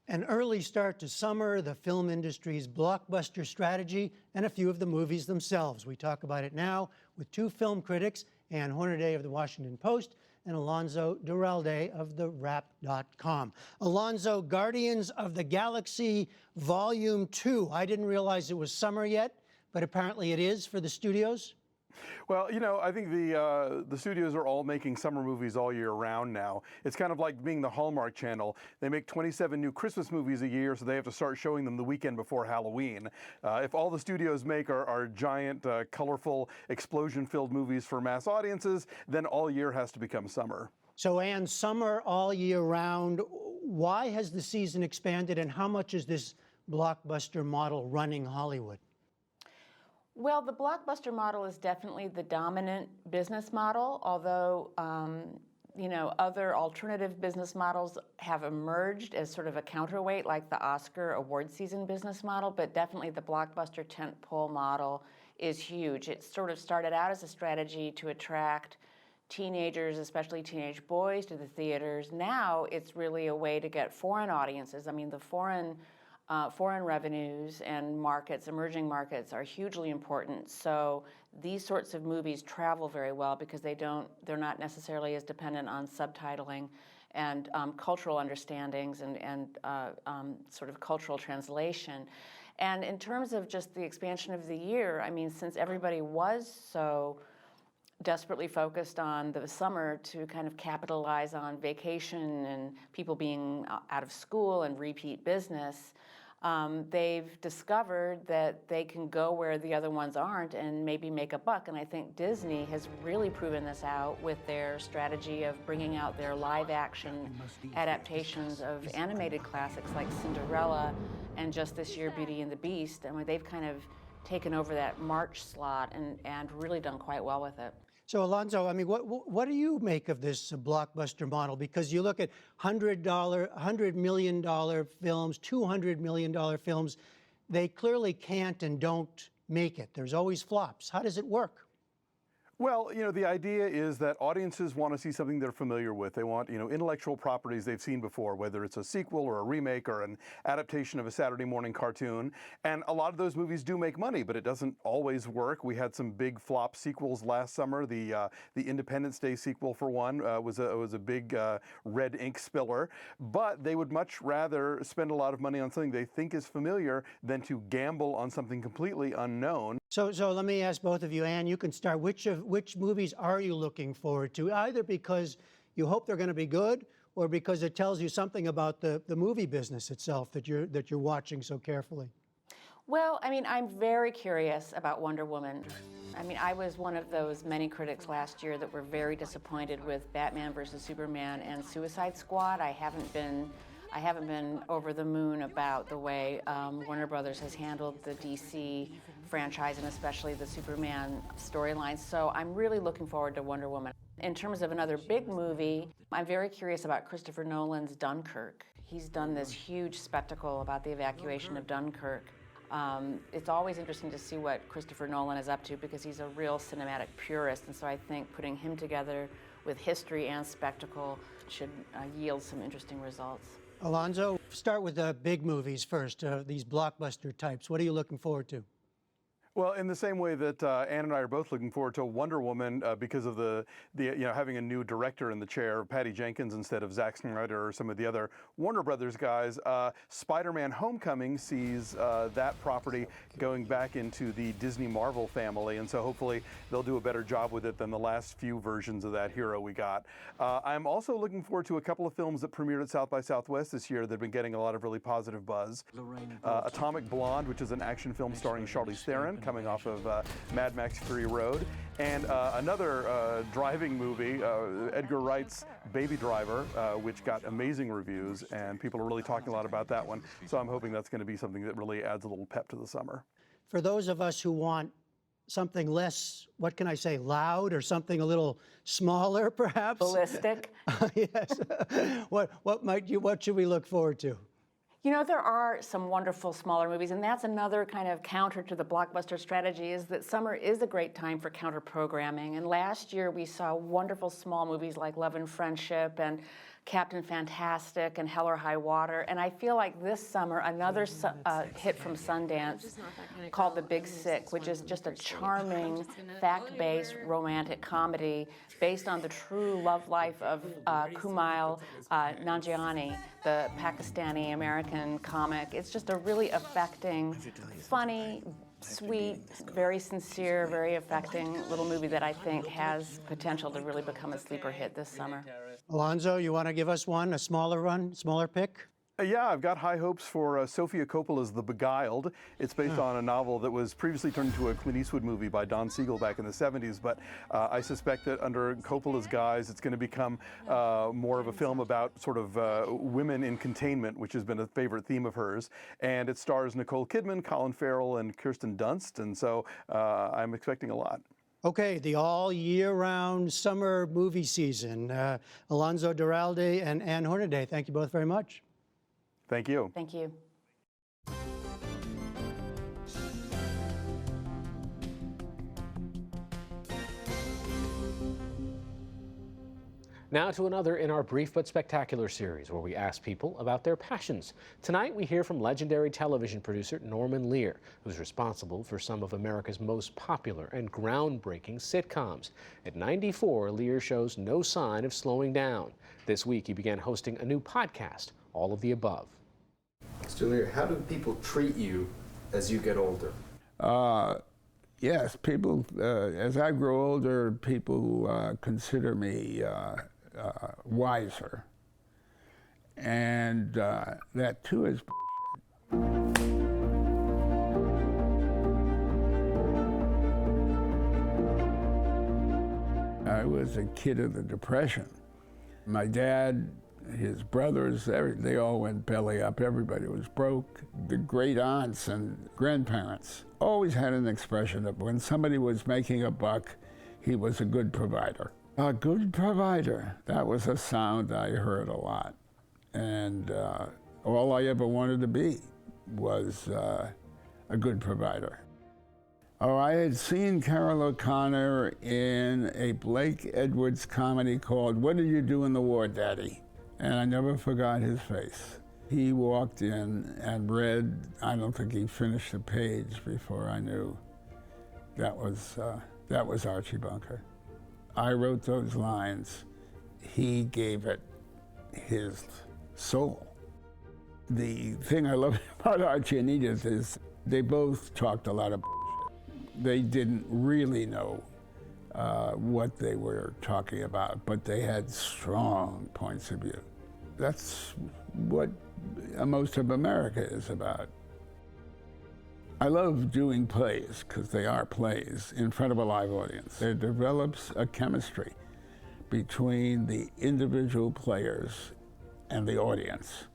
An early start to summer, the film industry's blockbuster strategy, and a few of the movies themselves. We talk about it now with two film critics, Ann Hornaday of the Washington Post and Alonso Duralde of the Wrap.com. Alonso, Guardians of the Galaxy Volume 2. I didn't realize it was summer yet, but apparently it is for the studios. Well, you know, I think the studios are all making summer movies all year round now. It's kind of like being the Hallmark Channel. They make 27 new Christmas movies a year, so they have to start showing them the weekend before Halloween. If all the studios make are giant, colorful, explosion-filled movies for mass audiences, then all year has to become summer. So, Ann, summer all year round. Why has the season expanded, and how much is this blockbuster model running Hollywood? Well, the blockbuster model is definitely the dominant business model, although you know, other alternative business models have emerged as sort of a counterweight, like the Oscar award season business model, but definitely the blockbuster tentpole model is huge. It sort of started out as a strategy to attract teenagers, especially teenage boys, to the theaters. Now it's really a way to get foreign audiences. I mean, the foreign revenues and markets, emerging markets, are hugely important. So these sorts of movies travel very well because they're not necessarily as dependent on subtitling and cultural understandings and sort of cultural translation. And in terms of just the expansion of the year, I mean, since everybody was so desperately focused on the summer to kind of capitalize on vacation and people being out of school and repeat business, they've discovered that they can go where the other ones aren't and maybe make a buck. And I think Disney has really proven this out with their strategy of bringing out their live action adaptations of animated classics like Cinderella and just this year Beauty and the Beast. I mean, they've kind of taken over that March slot and really done quite well with it. So, Alonzo, I mean, what do you make of this blockbuster model? Because you look at $100 million films, $200 million films, they clearly can't and don't make it. There's always flops. How does it work? Well, you know, the idea is that audiences want to see something they're familiar with. They want, you know, intellectual properties they've seen before, whether it's a sequel or a remake or an adaptation of a Saturday morning cartoon. And a lot of those movies do make money, but it doesn't always work. We had some big flop sequels last summer. The Independence Day sequel, for one, was a big red ink spiller. But they would much rather spend a lot of money on something they think is familiar than to gamble on something completely unknown. So let me ask both of you. Ann, you can start. Which movies are you looking forward to? Either because you hope they're going to be good, or because it tells you something about the movie business itself that you're watching so carefully. Well, I mean, I'm very curious about Wonder Woman. I mean, I was one of those many critics last year that were very disappointed with Batman versus Superman and Suicide Squad. I haven't been over the moon about the way Warner Brothers has handled the DC franchise and especially the Superman storyline. So I'm really looking forward to Wonder Woman. In terms of another big movie, I'm very curious about Christopher Nolan's Dunkirk. He's done this huge spectacle about the evacuation of Dunkirk. It's always interesting to see what Christopher Nolan is up to because he's a real cinematic purist, and so I think putting him together with history and spectacle should yield some interesting results. Alonzo, start with the big movies first, these blockbuster types. What are you looking forward to? Well, in the same way that Ann and I are both looking forward to Wonder Woman because of the having a new director in the chair, Patty Jenkins instead of Zack Snyder or some of the other Warner Brothers guys, Spider-Man: Homecoming sees that property going back into the Disney Marvel family, and so hopefully they'll do a better job with it than the last few versions of that hero we got. I'm also looking forward to a couple of films that premiered at South by Southwest this year that have been getting a lot of really positive buzz. Atomic Blonde, which is an action film starring Charlize Theron, coming off of Mad Max Fury Road, and another driving movie, Edgar Wright's Baby Driver, which got amazing reviews, and people are really talking a lot about that one. So I'm hoping that's going to be something that really adds a little pep to the summer. For those of us who want something less, what can I say, loud, or something a little smaller, perhaps? Ballistic. Yes. What should we look forward to? You know, there are some wonderful smaller movies, and that's another kind of counter to the blockbuster strategy, is that summer is a great time for counter-programming. And last year we saw wonderful small movies like Love and Friendship and Captain Fantastic and Hell or High Water. And I feel like this summer, another hit from Sundance called The Big Sick, which is just a charming, fact-based romantic comedy based on the true love life of Kumail Nanjiani, the Pakistani-American comic. It's just a really affecting, funny, sweet, very sincere, very affecting little movie that I think has potential to really become a sleeper hit this summer. Alonzo, you want to give us one, a smaller pick? Yeah, I've got high hopes for Sofia Coppola's The Beguiled. It's based on a novel that was previously turned into a Clint Eastwood movie by Don Siegel back in the 70s, but I suspect that under Coppola's guise, it's going to become more of a film about sort of women in containment, which has been a favorite theme of hers. And it stars Nicole Kidman, Colin Farrell, and Kirsten Dunst, and so I'm expecting a lot. Okay, the all year round summer movie season. Alonzo Duralde and Ann Hornaday, thank you both very much. Thank you. Thank you. Now to another in our brief but spectacular series where we ask people about their passions. Tonight we hear from legendary television producer Norman Lear, who's responsible for some of America's most popular and groundbreaking sitcoms. At 94, Lear shows no sign of slowing down. This week he began hosting a new podcast, All of the Above. Mr. Lear, how do people treat you as you get older? Yes, people, as I grow older, people consider me wiser. And that too is I was a kid of the Depression. My dad, his brothers, they all went belly up. Everybody was broke. The great aunts and grandparents always had an expression that when somebody was making a buck, he was a good provider. A good provider. That was a sound I heard a lot. And all I ever wanted to be was a good provider. Oh, I had seen Carroll O'Connor in a Blake Edwards comedy called What Did You Do in the War, Daddy? And I never forgot his face. He walked in and read, I don't think he finished a page before I knew that was Archie Bunker. I wrote those lines. He gave it his soul. The thing I love about Archie and Edith is they both talked a lot of bullshit. They didn't really know what they were talking about, but they had strong points of view. That's what most of America is about. I love doing plays, because they are plays, in front of a live audience. There develops a chemistry between the individual players and the audience.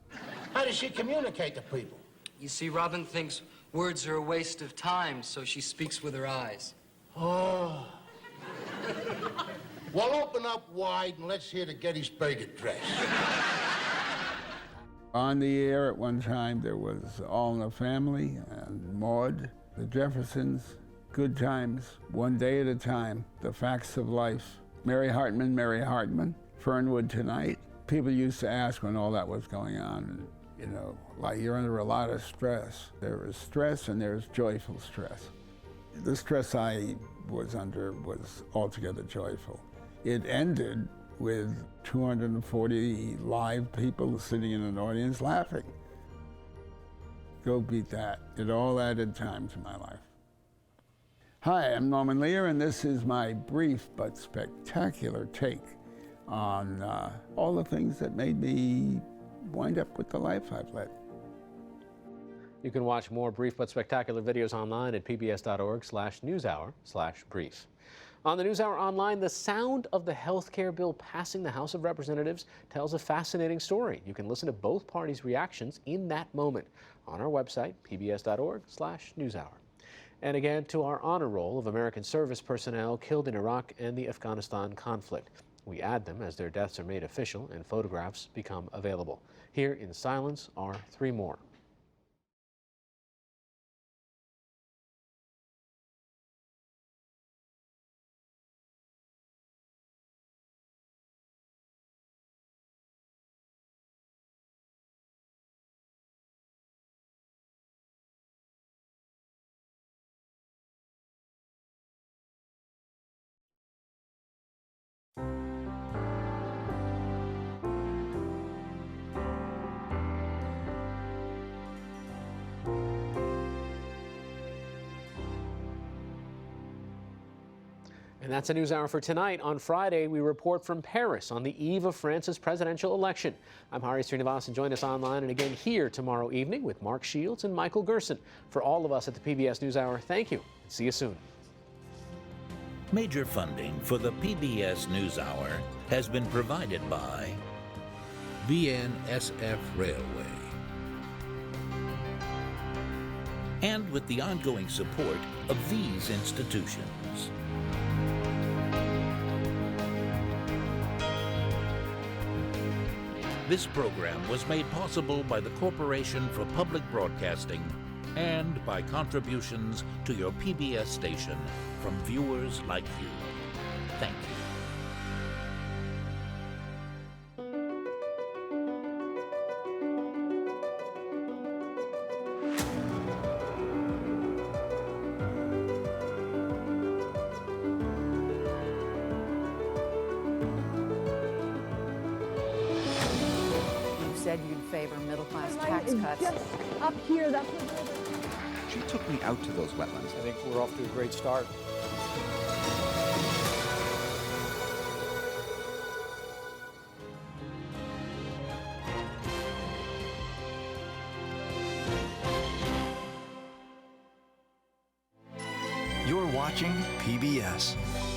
How does she communicate to people? You see, Robin thinks words are a waste of time, so she speaks with her eyes. Oh. Well, open up wide and let's hear the Gettysburg Address. On the air at one time, there was All in the Family and Maude, The Jeffersons, Good Times, One Day at a Time, The Facts of Life, Mary Hartman, Fernwood Tonight. People used to ask when all that was going on, you know, like you're under a lot of stress. There is stress and there's joyful stress. The stress I was under was altogether joyful. It ended with 240 live people sitting in an audience laughing. Go beat that. It all added time to my life. Hi, I'm Norman Lear, and this is my brief but spectacular take on all the things that made me wind up with the life I've led. You can watch more brief but spectacular videos online at pbs.org/newshour/brief. On the NewsHour Online, the sound of the health care bill passing the House of Representatives tells a fascinating story. You can listen to both parties' reactions in that moment on our website, pbs.org/newshour. And again, to our honor roll of American service personnel killed in Iraq and the Afghanistan conflict. We add them as their deaths are made official and photographs become available. Here in silence are three more. And that's a news hour for tonight. On Friday, we report from Paris on the eve of France's presidential election. I'm Hari Srinivasan. Join us online and again here tomorrow evening with Mark Shields and Michael Gerson. For all of us at the PBS NewsHour, thank you. See you soon. Major funding for the PBS NewsHour has been provided by BNSF Railway and with the ongoing support of these institutions. This program was made possible by the Corporation for Public Broadcasting and by contributions to your PBS station from viewers like you. Thank you. Said you'd favor middle-class tax cuts. Just up here, that's She took me out to those wetlands. I think we're off to a great start. You're watching PBS.